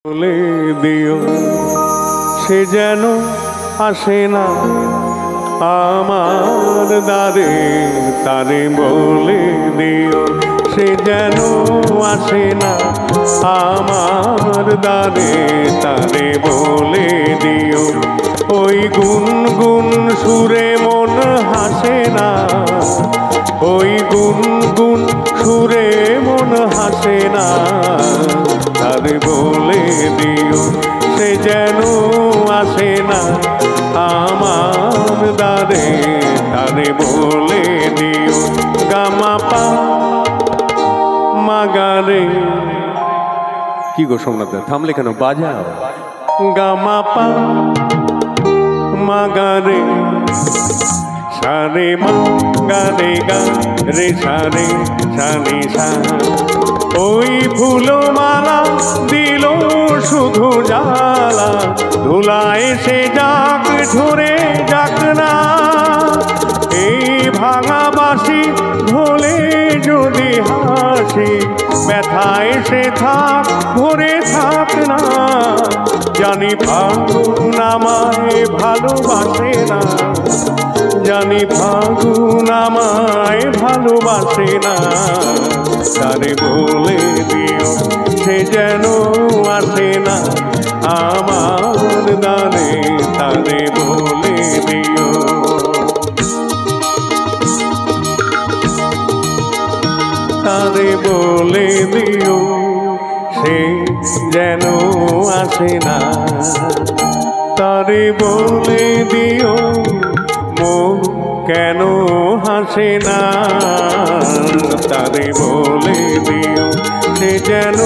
বলে দিও সে যেন আসে না আমার দ্বারে, তারে বলে দিও সে যেন আসে না আমার দ্বারে, তারে বলে দিও। ওই গুনগুন সুরে মন হাসে না, ওই গুনগুন সুরে মন হাসে না, তারে বলে দিও সে যেন আসে না আমার দ্বারে, তারে বলে দিও। গামা পা মাগারে, কি গো সোমনাথ থামলে কেন, বাজাও। গামা পা মাগারে সারে মা গারে গা রে সারে সারে সা। ওই ফুলো মালা দিল শুধু জ্বালা, ধুলা এসে যাক ঝরে যাক না। এই ভাঙা বাঁশি ঢোলে যদি হাসি, ব্যথা এসে থাক ভরে থাক না। জানি ফাগুন আমায় ভালোবাসে না, জানি ফাগুন আমায় ভালোবাসে না, তারে বলে দিও সে যেন আসে না আমার দ্বারে, তারে বলে দিও। তারে বলে দিও সে যেন আসে না, তারে বলে দিও মন কেন হাসে না, তারে বলে দিও সে যেন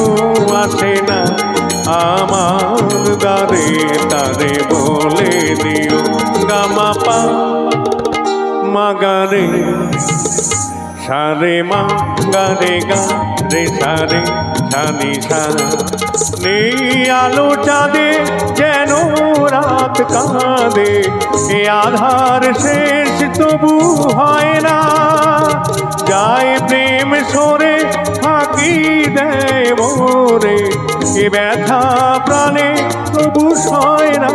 আসে না আমার দ্বারে, তারে বলে দিও। গামা পা মাগারে সারে মা গারে গা রে সারে সানি সা। নেই আলো চাঁদে যেন রাত কাঁদে, এ আধার শেষ তবু হয় না। যায় প্রেম সরে ফাঁকি দেয় মোরে, এ ব্যথা প্রাণে তবু সয় না।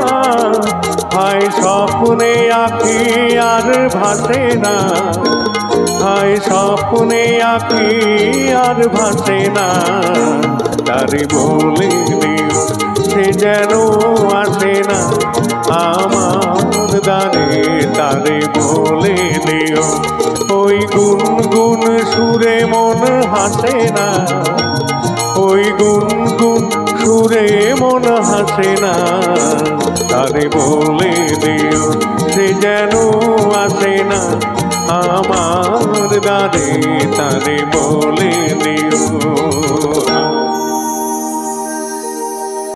হায় স্বপ্নে আঁকি আর ভাসে না, হায় স্বপ্নে আঁকি আর ভাসে না, তারে বলে দিও সে যেন আসে না আমার দ্বারে, তারে বলে দিও। ওই গুনগুন সুরে মন হাসে না, ওই গুনগুন সুরে মন হাসে না, তারে বলে দিও সে যেন আসে না আমার দ্বারে, তারে বলে দিও।